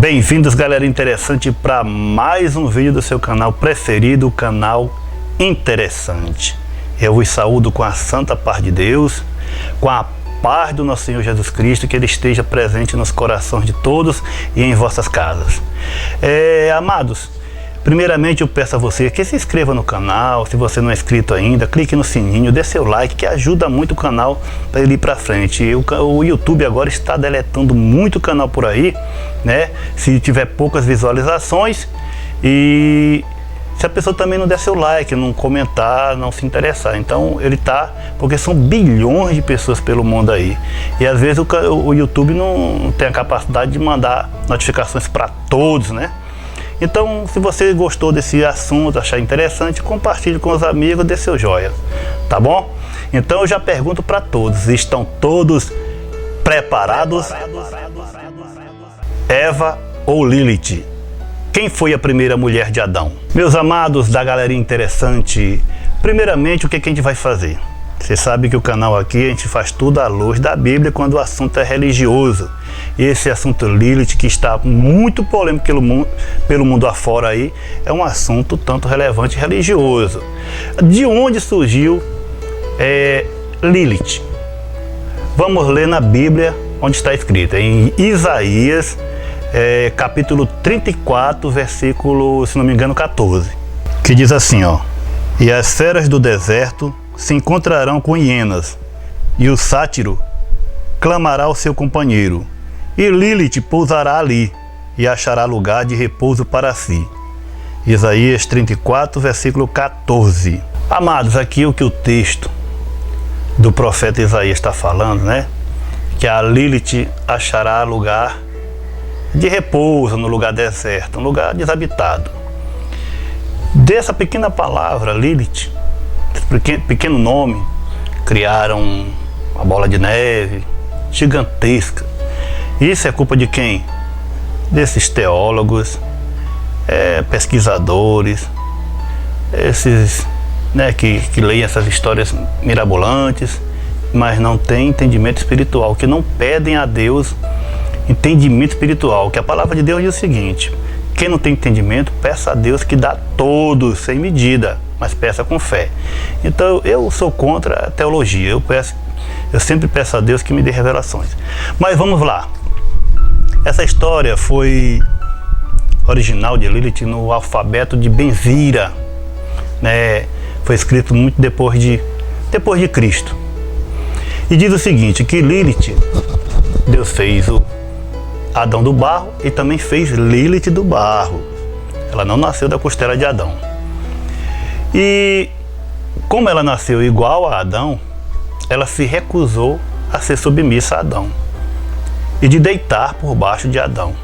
Bem-vindos, galera interessante, para mais um vídeo do seu canal preferido, o canal Interessante. Eu vos saúdo com a santa paz de Deus, com a paz do nosso Senhor Jesus Cristo, que Ele esteja presente nos corações de todos e em vossas casas. Amados, primeiramente eu peço a você que se inscreva no canal. Se você não é inscrito ainda, clique no sininho, dê seu like, que ajuda muito o canal para ele ir para frente. O YouTube agora está deletando muito canal por aí, né? Se tiver poucas visualizações, e se a pessoa também não der seu like, não comentar, não se interessar, então ele tá, porque são bilhões de pessoas pelo mundo aí, e às vezes o YouTube não tem a capacidade de mandar notificações para todos, né? Então, se você gostou desse assunto, achar interessante, compartilhe com os amigos, dê seu joia, tá bom? Então eu já pergunto para todos, estão todos preparados? Eva ou Lilith? Quem foi a primeira mulher de Adão? Meus amados da galerinha interessante, primeiramente o que a gente vai fazer? Você sabe que o canal aqui a gente faz tudo à luz da Bíblia quando o assunto é religioso. E esse assunto Lilith, que está muito polêmico pelo mundo afora aí, é um assunto tanto relevante e religioso. De onde surgiu Lilith? Vamos ler na Bíblia onde está escrito, em Isaías, capítulo 34, versículo, se não me engano, 14, que diz assim, ó: "E as feras do deserto se encontrarão com hienas, e o sátiro clamará ao seu companheiro, e Lilith pousará ali, e achará lugar de repouso para si." Isaías 34, versículo 14. Amados, aqui o que o texto do profeta Isaías está falando, né? Que a Lilith achará lugar de repouso no lugar deserto, um lugar desabitado. Dessa pequena palavra, Lilith, pequeno nome, criaram uma bola de neve gigantesca. Isso é culpa de quem? Desses teólogos, pesquisadores, esses, né, que leem essas histórias mirabolantes, mas não têm entendimento espiritual, que não pedem a Deus entendimento espiritual. Que a palavra de Deus diz o seguinte: quem não tem entendimento, peça a Deus, que dá a todos sem medida, mas peça com fé. Então eu sou contra a teologia, eu sempre peço a Deus que me dê revelações. Mas vamos lá. Essa história foi original de Lilith no alfabeto de Benzira, né? Foi escrito muito depois de Cristo. E diz o seguinte, que Lilith, Deus fez o Adão do barro e também fez Lilith do barro. Ela não nasceu da costela de Adão. E como ela nasceu igual a Adão, ela se recusou a ser submissa a Adão e de deitar por baixo de Adão.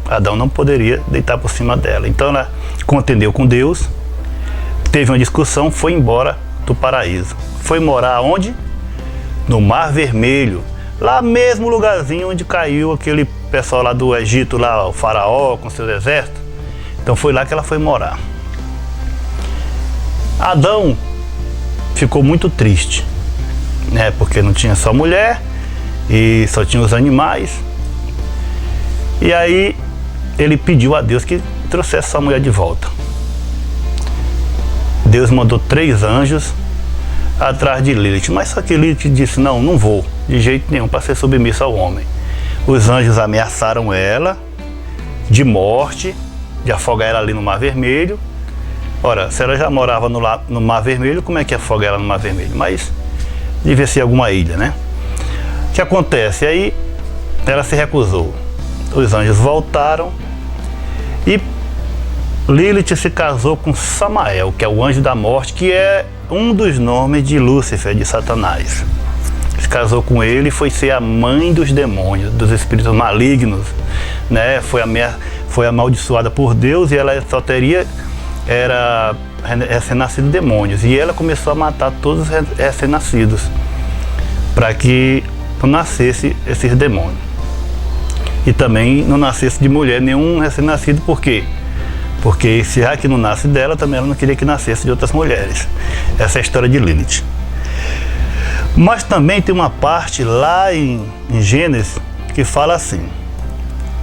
Adão não poderia deitar por cima dela. Então ela contendeu com Deus, teve uma discussão, foi embora do paraíso. Foi morar onde? No Mar Vermelho, lá mesmo lugarzinho onde caiu aquele pessoal lá do Egito, lá o faraó com seus exércitos. Então foi lá que ela foi morar. Adão ficou muito triste, né? Porque não tinha só mulher e só tinha os animais. E aí ele pediu a Deus que trouxesse essa mulher de volta. Deus mandou 3 anjos atrás de Lilith, mas só que Lilith disse: não vou de jeito nenhum para ser submissa ao homem. Os anjos ameaçaram ela de morte, de afogar ela ali no Mar Vermelho. Ora, se ela já morava no Mar Vermelho, como é que afoga ela no Mar Vermelho? Mas devia ser alguma ilha, né? O que acontece? Aí ela se recusou. Os anjos voltaram e Lilith se casou com Samael, que é o anjo da morte, que é um dos nomes de Lúcifer, de Satanás. Se casou com ele e foi ser a mãe dos demônios, dos espíritos malignos, né? Foi amaldiçoada por Deus, e ela só era recém-nascido demônios, e ela começou a matar todos os recém-nascidos para que não nascesse esses demônios, e também não nascesse de mulher nenhum recém-nascido. Por quê? Porque se já que não nasce dela, também ela não queria que nascesse de outras mulheres. Essa é a história de Lilith. Mas também tem uma parte lá em Gênesis que fala assim: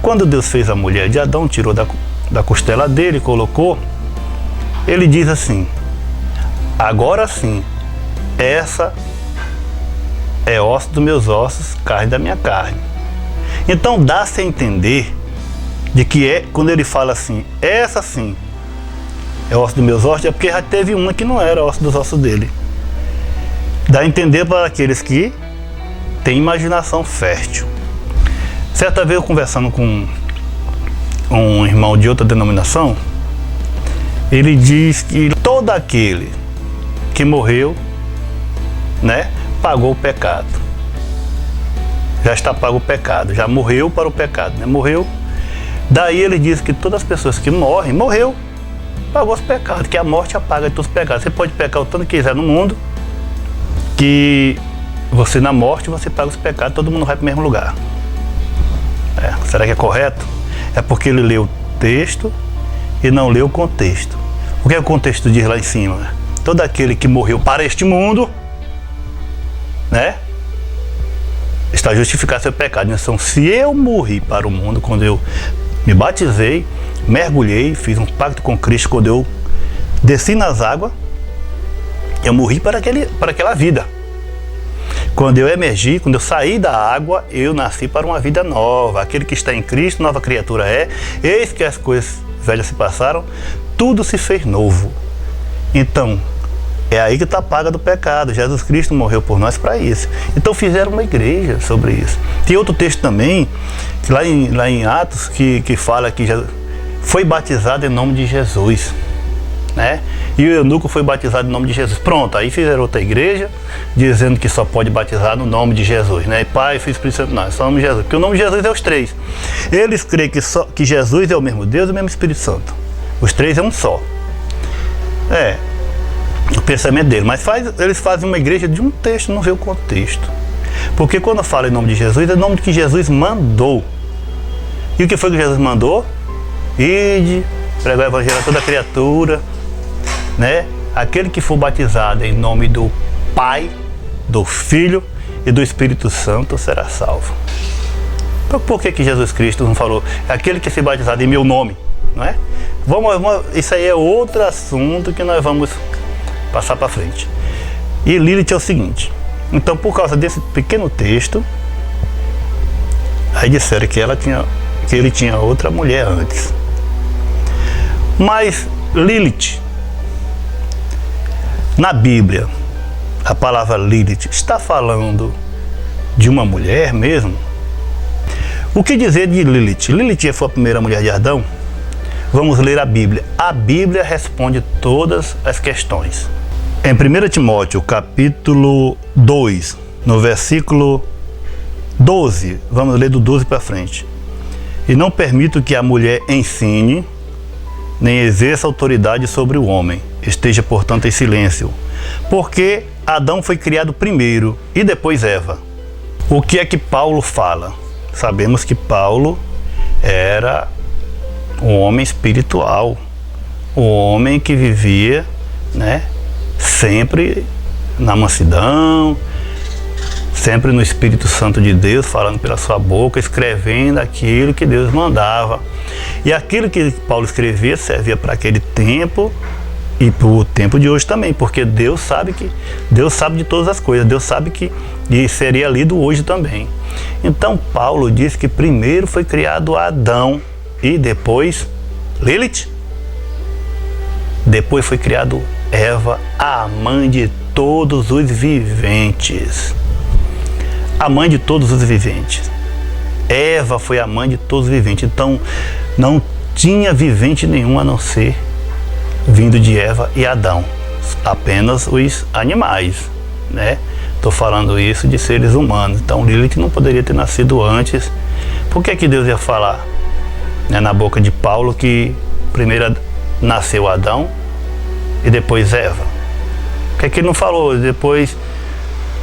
Quando Deus fez a mulher de Adão, tirou da costela dele, colocou, ele diz assim: agora sim, essa é osso dos meus ossos, carne da minha carne. Então dá-se a entender de que quando ele fala assim, essa sim é osso dos meus ossos, é porque já teve uma que não era osso dos ossos dele. Dá a entender para aqueles que têm imaginação fértil. Certa vez eu conversando com um irmão de outra denominação, ele diz que todo aquele que morreu, né, pagou o pecado. Já está pago o pecado, já morreu para o pecado, né? Morreu. Daí ele diz que todas as pessoas que morreu, pagou os pecados, que a morte apaga todos os pecados. Você pode pecar o tanto que quiser no mundo, que você na morte você paga os pecados, todo mundo vai para o mesmo lugar. Será que é correto? É porque ele leu o texto e não leu o contexto. O que é o contexto diz lá em cima? Todo aquele que morreu para este mundo, né, está justificado seu pecado. Então, se eu morri para o mundo, quando eu me batizei, mergulhei, fiz um pacto com Cristo, quando eu desci nas águas, eu morri para aquela vida. Quando eu emergi, quando eu saí da água, eu nasci para uma vida nova. Aquele que está em Cristo, nova criatura é. Eis que as coisas velhas se passaram, tudo se fez novo. Então, é aí que está a paga do pecado. Jesus Cristo morreu por nós para isso. Então fizeram uma igreja sobre isso. Tem outro texto também, lá em Atos, que fala que já foi batizado em nome de Jesus, né? E o eunuco foi batizado em nome de Jesus. Pronto, aí fizeram outra igreja, dizendo que só pode batizar no nome de Jesus, né? Pai, Filho e Espírito Santo, não, só no nome de Jesus. Porque o nome de Jesus é os três. Eles creem que Jesus é o mesmo Deus e o mesmo Espírito Santo. Os três é um só. O pensamento dele. Mas eles fazem uma igreja de um texto, não vê o contexto. Porque quando fala em nome de Jesus, é o nome que Jesus mandou. E o que foi que Jesus mandou? Ide, pregar o evangelho a toda criatura, né? Aquele que for batizado em nome do Pai, do Filho e do Espírito Santo será salvo. Então, por que Jesus Cristo não falou aquele que se batizado em meu nome, não é? Isso aí é outro assunto que nós vamos passar para frente. E Lilith é o seguinte: então, por causa desse pequeno texto, aí disseram que ele tinha outra mulher antes. Mas Lilith, na Bíblia, a palavra Lilith está falando de uma mulher mesmo? O que dizer de Lilith? Lilith foi a primeira mulher de Adão? Vamos ler a Bíblia. A Bíblia responde todas as questões. Em 1 Timóteo, capítulo 2, no versículo 12, vamos ler do 12 para frente. E não permito que a mulher ensine, nem exerça autoridade sobre o homem. Esteja, portanto, em silêncio. Porque Adão foi criado primeiro e depois Eva. O que é que Paulo fala? Sabemos que Paulo era um homem espiritual, um homem que vivia, né, sempre na mansidão, sempre no Espírito Santo de Deus, falando pela sua boca, escrevendo aquilo que Deus mandava. E aquilo que Paulo escrevia servia para aquele tempo e para o tempo de hoje também, porque Deus sabe de todas as coisas, Deus sabe que seria lido hoje também. Então Paulo diz que primeiro foi criado Adão e depois Lilith. Depois foi criado Eva, a mãe de todos os viventes. A mãe de todos os viventes. Eva foi a mãe de todos os viventes. Então não tinha vivente nenhum a não ser vindo de Eva e Adão. Apenas os animais, né? Estou falando isso de seres humanos. Então Lilith não poderia ter nascido antes. Por que Deus ia falar, né, na boca de Paulo que primeiro nasceu Adão e depois Eva? Por que ele não falou depois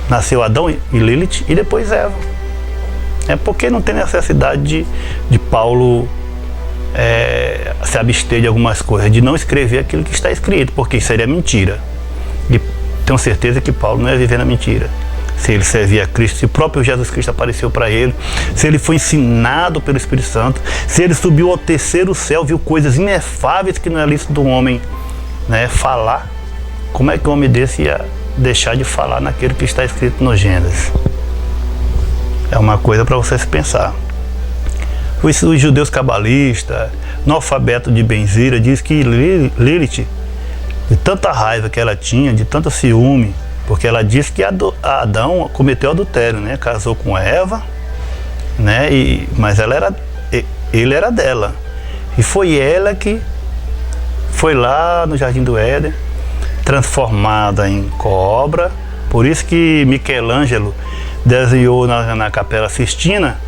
nasceu Adão e Lilith e depois Eva? É porque não tem necessidade de Paulo se abster de algumas coisas, de não escrever aquilo que está escrito, porque isso seria mentira. E tenho certeza que Paulo não ia viver na mentira. se ele servia a Cristo, se o próprio Jesus Cristo apareceu para ele, se ele foi ensinado pelo Espírito Santo, se ele subiu ao terceiro céu, viu coisas inefáveis que não é lícito do homem, né, falar. Como é que um homem desse ia deixar de falar naquilo que está escrito no Gênesis? É uma coisa para você se pensar. Os judeus cabalistas, no alfabeto de Benzira, diz que Lilith, de tanta raiva que ela tinha, de tanto ciúme, porque ela disse que Adão cometeu adultério, né? Casou com Eva, né? Mas ele era dela. E foi ela que foi lá no Jardim do Éden, transformada em cobra. Por isso que Michelangelo desenhou na Capela Sistina,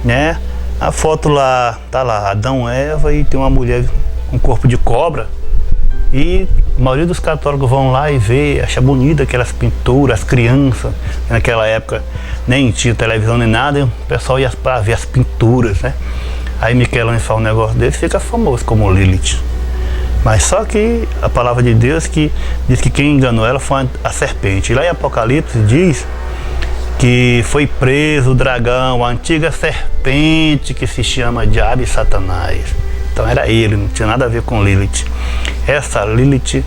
né? A foto lá, tá lá, Adão, Eva, e tem uma mulher com corpo de cobra. E a maioria dos católicos vão lá e vê, acha bonita aquelas pinturas, as crianças. Naquela época nem tinha televisão nem nada, e o pessoal ia para ver as pinturas, né? Aí Michelangelo fala um negócio desse, fica famoso como Lilith. Mas só que a palavra de Deus diz que quem enganou ela foi a serpente. E lá em Apocalipse diz que foi preso o dragão, a antiga serpente que se chama Diabo e Satanás. Então era ele, não tinha nada a ver com Lilith. Essa Lilith,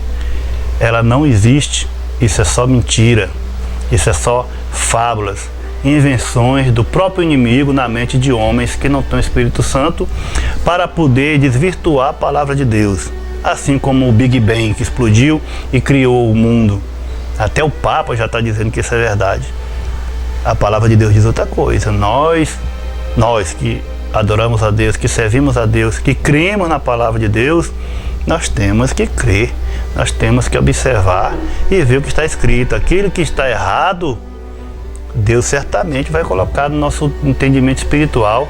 ela não existe, isso é só mentira, isso é só fábulas, invenções do próprio inimigo na mente de homens que não têm o Espírito Santo para poder desvirtuar a palavra de Deus. Assim como o Big Bang que explodiu e criou o mundo. Até o Papa já está dizendo que isso é verdade. A palavra de Deus diz outra coisa. Nós que adoramos a Deus, que servimos a Deus, que cremos na palavra de Deus, nós temos que crer, nós temos que observar e ver o que está escrito. Aquilo que está errado, Deus certamente vai colocar no nosso entendimento espiritual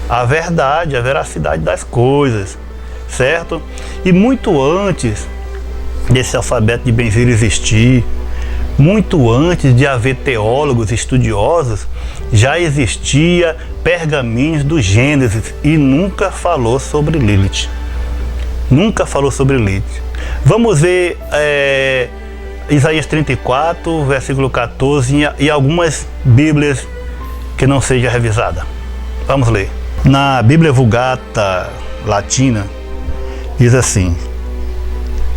a verdade, a veracidade das coisas, certo? E muito antes desse alfabeto de Benzira existir, muito antes de haver teólogos estudiosos, já existia pergaminhos do Gênesis e nunca falou sobre Lilith. Nunca falou sobre Lilith. Vamos ver Isaías 34, versículo 14 e algumas Bíblias que não seja revisada. Vamos ler. Na Bíblia Vulgata Latina diz assim: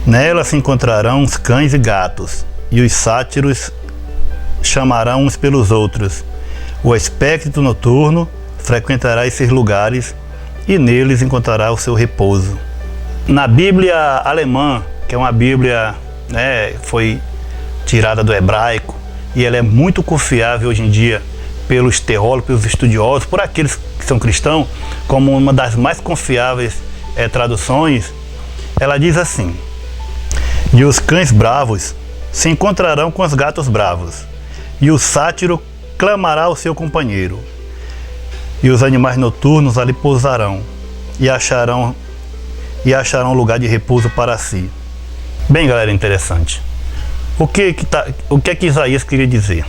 nela se encontrarão os cães e gatos, e os sátiros chamarão uns pelos outros. O espectro noturno frequentará esses lugares e neles encontrará o seu repouso. Na Bíblia alemã, que é uma Bíblia, né, foi tirada do hebraico, e ela é muito confiável hoje em dia pelos teólogos, pelos estudiosos, por aqueles que são cristãos, como uma das mais confiáveis traduções, ela diz assim: e os cães bravos se encontrarão com os gatos bravos, e o sátiro clamará ao seu companheiro, e os animais noturnos ali pousarão, e acharão lugar de repouso para si. Bem, galera, interessante. O que é que Isaías queria dizer?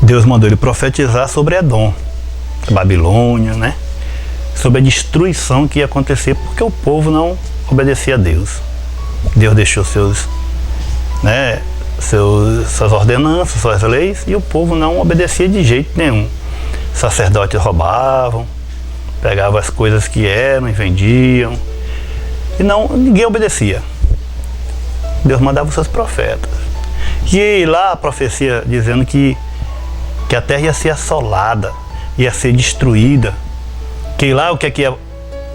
Deus mandou ele profetizar sobre Edom, Babilônia, né? Sobre a destruição que ia acontecer porque o povo não obedecia a Deus. Deus deixou suas ordenanças, suas leis, e o povo não obedecia de jeito nenhum. Sacerdotes roubavam, pegavam as coisas que eram e vendiam, e ninguém obedecia. Deus mandava os seus profetas. E lá a profecia dizendo que a terra ia ser assolada, ia ser destruída. Que lá o que é que ia,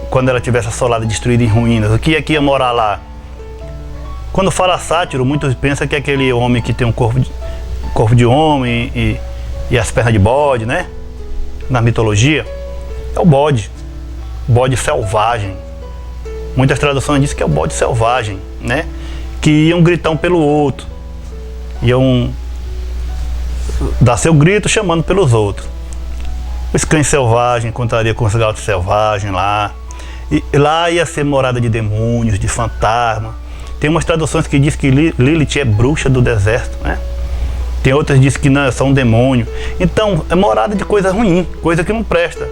quando ela tivesse assolada, destruída em ruínas, o que é que ia morar lá? Quando fala sátiro, muitos pensam que é aquele homem que tem um corpo de homem e as pernas de bode, né? Na mitologia, é o bode selvagem. Muitas traduções dizem que é o bode selvagem, né? Que iam gritar um pelo outro, iam dar seu grito chamando pelos outros. Os cães selvagens encontrariam com os gatos selvagens lá, e lá ia ser morada de demônios, de fantasma. Tem umas traduções que diz que Lilith é bruxa do deserto, né? Tem outras que dizem que não, é só um demônio. Então, é morada de coisa ruim, coisa que não presta.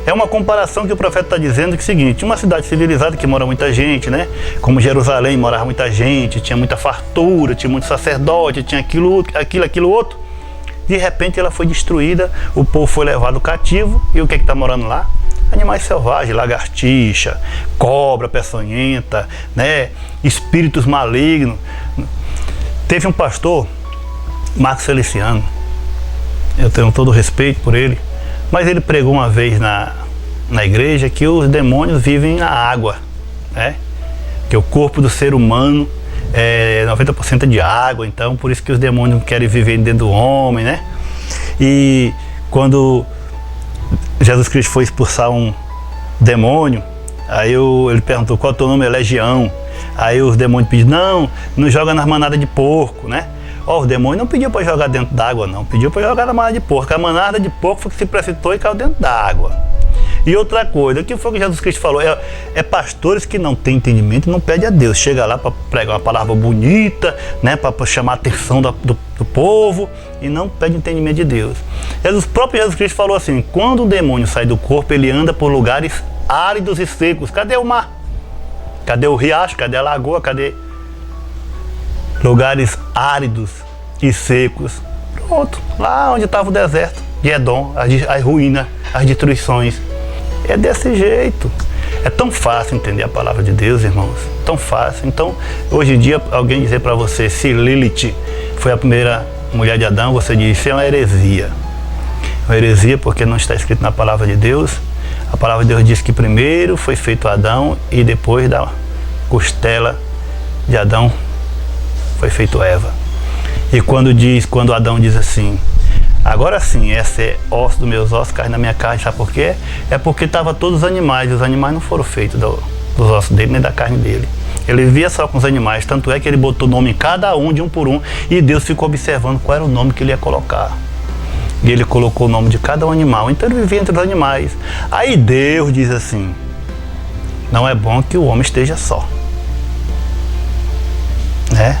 É uma comparação que o profeta está dizendo que é o seguinte: uma cidade civilizada que mora muita gente, né? Como Jerusalém morava muita gente, tinha muita fartura, tinha muito sacerdote, tinha aquilo outro. De repente ela foi destruída, o povo foi levado cativo, e o que está morando lá? Animais selvagens, lagartixa, cobra peçonhenta, né? Espíritos malignos. Teve um pastor, Marcos Feliciano, eu tenho todo o respeito por ele, mas ele pregou uma vez na igreja que os demônios vivem na água, né? Que o corpo do ser humano é 90% de água, então por isso que os demônios querem viver dentro do homem, né? E quando Jesus Cristo foi expulsar um demônio, aí ele perguntou: qual é o teu nome? É Legião. Aí os demônios pediram: não joga nas manadas de porco, né? O demônio não pediu para jogar dentro d'água, não, pediu para jogar na manada de porco. A manada de porco foi que se precipitou e caiu dentro d'água. E outra coisa, o que foi que Jesus Cristo falou? É pastores que não têm entendimento e não pedem a Deus. Chega lá para pregar uma palavra bonita, né, para chamar a atenção do povo, e não pede entendimento de Deus. O próprio Jesus Cristo falou assim: quando o demônio sai do corpo, ele anda por lugares áridos e secos. Cadê o mar? Cadê o riacho? Cadê a lagoa? Cadê lugares áridos e secos? Pronto, lá onde estava o deserto de Edom, as ruínas, as destruições. É desse jeito. É tão fácil entender a palavra de Deus, irmãos, tão fácil. Então, hoje em dia, alguém dizer para você se Lilith foi a primeira mulher de Adão, você diz: isso é uma heresia. Uma heresia porque não está escrito na palavra de Deus. A palavra de Deus diz que primeiro foi feito Adão e depois da costela de Adão foi feito Eva. E quando Adão diz assim: agora sim, essa é osso dos meus ossos, carne da minha carne, sabe por quê? É porque estavam todos os animais não foram feitos dos ossos dele, nem da carne dele. Ele vivia só com os animais, tanto é que ele botou nome em cada um, de um por um, e Deus ficou observando qual era o nome que ele ia colocar. E ele colocou o nome de cada um animal, então ele vivia entre os animais. Aí Deus diz assim: não é bom que o homem esteja só, né?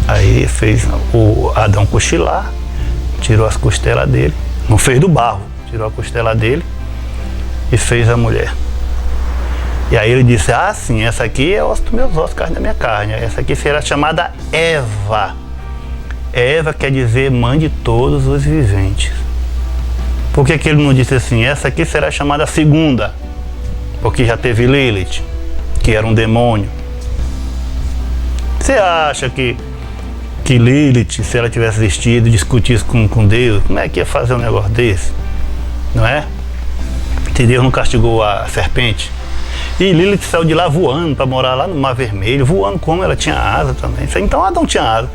Aí fez o Adão cochilar, tirou as costelas dele, não fez do barro, tirou a costela dele e fez a mulher. E aí ele disse: ah, sim, essa aqui é osso dos meus ossos, carne da minha carne. Essa aqui será chamada Eva. Eva quer dizer mãe de todos os viventes. Por que ele não disse assim: essa aqui será chamada segunda? Porque já teve Lilith, que era um demônio. Você acha que Lilith, se ela tivesse existido e discutisse com Deus, como é que ia fazer um negócio desse? Não é? Se Deus não castigou a serpente. E Lilith saiu de lá voando para morar lá no Mar Vermelho, voando como ela tinha asa também. Então Adão tinha asa.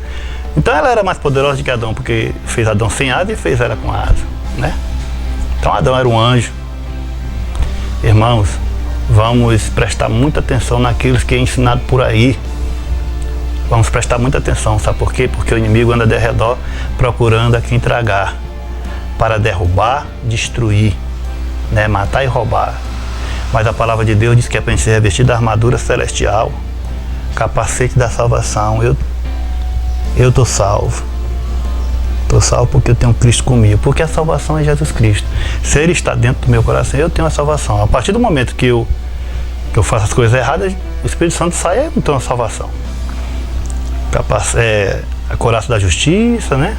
Então ela era mais poderosa do que Adão, porque fez Adão sem asa e fez ela com asa, né? Então Adão era um anjo. Irmãos, vamos prestar muita atenção naquilo que é ensinado por aí. Vamos prestar muita atenção, sabe por quê? Porque o inimigo anda de redor procurando a quem tragar, para derrubar, destruir, né? Matar e roubar. Mas a palavra de Deus diz que é para a gente se revestir da armadura celestial, capacete da salvação. Eu estou salvo. Estou salvo porque eu tenho Cristo comigo, porque a salvação é Jesus Cristo. Se Ele está dentro do meu coração, eu tenho a salvação. A partir do momento que eu faço as coisas erradas, o Espírito Santo sai e eu não tenho a salvação. A couraça da justiça, né?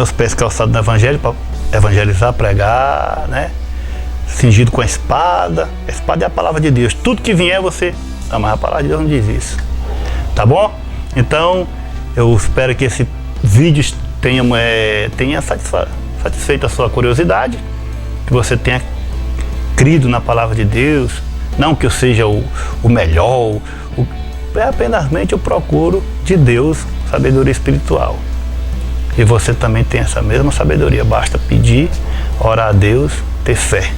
Os pés calçados no evangelho para evangelizar, pregar, né? Cingido com a espada. A espada é a palavra de Deus. Tudo que vier você... mas a palavra de Deus não diz isso. Tá bom? Então, eu espero que esse vídeo tenha satisfeito a sua curiosidade, que você tenha crido na palavra de Deus. Não que eu seja o melhor, apenas eu procuro de Deus sabedoria espiritual. E você também tem essa mesma sabedoria. Basta pedir, orar a Deus, ter fé.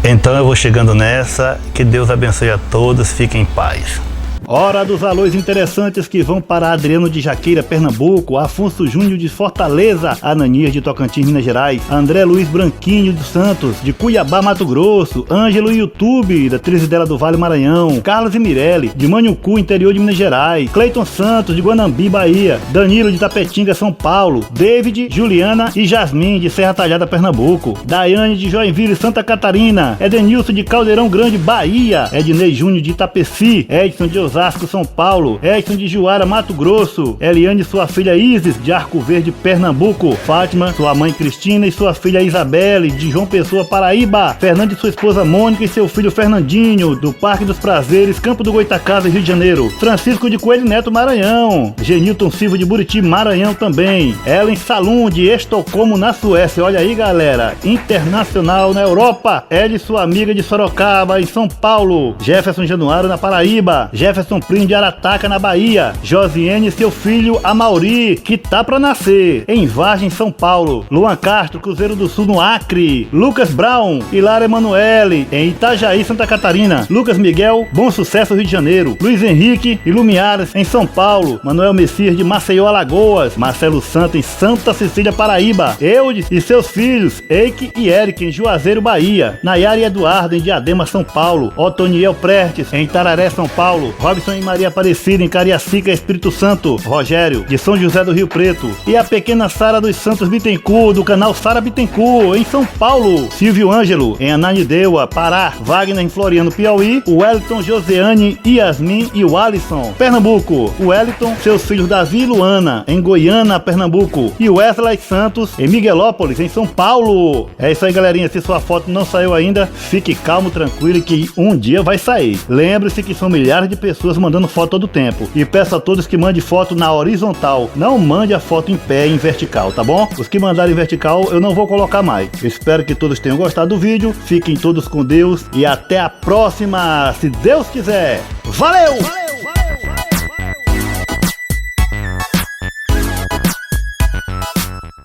Então eu vou chegando nessa. Que Deus abençoe a todos. Fiquem em paz. Hora dos alôs interessantes que vão para Adriano de Jaqueira, Pernambuco, Afonso Júnior de Fortaleza, Ananias de Tocantins, Minas Gerais, André Luiz Branquinho dos Santos, de Cuiabá, Mato Grosso, Ângelo YouTube, da Trizidela do Vale, Maranhão, Carlos e Mirelli, de Manhucu, interior de Minas Gerais, Cleiton Santos, de Guanambi, Bahia, Danilo de Tapetinga, São Paulo, David, Juliana e Jasmin, de Serra Talhada, Pernambuco, Daiane de Joinville, Santa Catarina, Edenilson de Caldeirão Grande, Bahia, Ednei Júnior de Itapeci, Edson de Osasco, São Paulo, Edson de Juara, Mato Grosso, Eliane, sua filha Isis, de Arco Verde, Pernambuco, Fátima, sua mãe Cristina e sua filha Isabelle, de João Pessoa, Paraíba, Fernando e sua esposa Mônica e seu filho Fernandinho, do Parque dos Prazeres, Campo do Goitacazes, Rio de Janeiro, Francisco de Coelho Neto, Maranhão, Genilton Silva de Buriti, Maranhão também, Ellen Salum, de Estocolmo, na Suécia, olha aí galera, internacional na Europa, Eli, sua amiga de Sorocaba, em São Paulo, Jefferson Januário, na Paraíba, Jefferson Primo de Arataca, na Bahia, Josiane e seu filho Amauri, que tá pra nascer, em Vargem, São Paulo, Luan Castro, Cruzeiro do Sul, no Acre, Lucas Brown, Hilária Emanuele, em Itajaí, Santa Catarina, Lucas Miguel, Bom Sucesso, Rio de Janeiro, Luiz Henrique e Lumiares, em São Paulo, Manuel Messias de Maceió, Alagoas, Marcelo Santos, em Santa Cecília, Paraíba, Eudes e seus filhos, Eike e Eric, em Juazeiro, Bahia, Nayara e Eduardo, em Diadema, São Paulo, Otoniel Prestes, em Tararé, São Paulo, Robson e Maria Aparecida, em Cariacica, Espírito Santo, Rogério, de São José do Rio Preto, e a pequena Sara dos Santos Bittencourt, do canal Sara Bittencourt, em São Paulo, Silvio Ângelo, em Ananindeua, Pará, Wagner, em Floriano, Piauí, o Wellington, Joseane, Yasmin e o Alisson, Pernambuco, o Wellington, seus filhos Davi e Luana, em Goiânia, Pernambuco, e o Wesley Santos, em Miguelópolis, em São Paulo. É isso aí, galerinha, se sua foto não saiu ainda, fique calmo, tranquilo, que um dia vai sair. Lembre-se que são milhares de pessoas mandando foto todo o tempo, e peço a todos que mandem foto na horizontal, não mande a foto em pé, em vertical, tá bom? Os que mandarem em vertical eu não vou colocar mais. Eu espero que todos tenham gostado do vídeo, fiquem todos com Deus e até a próxima, se Deus quiser. Valeu!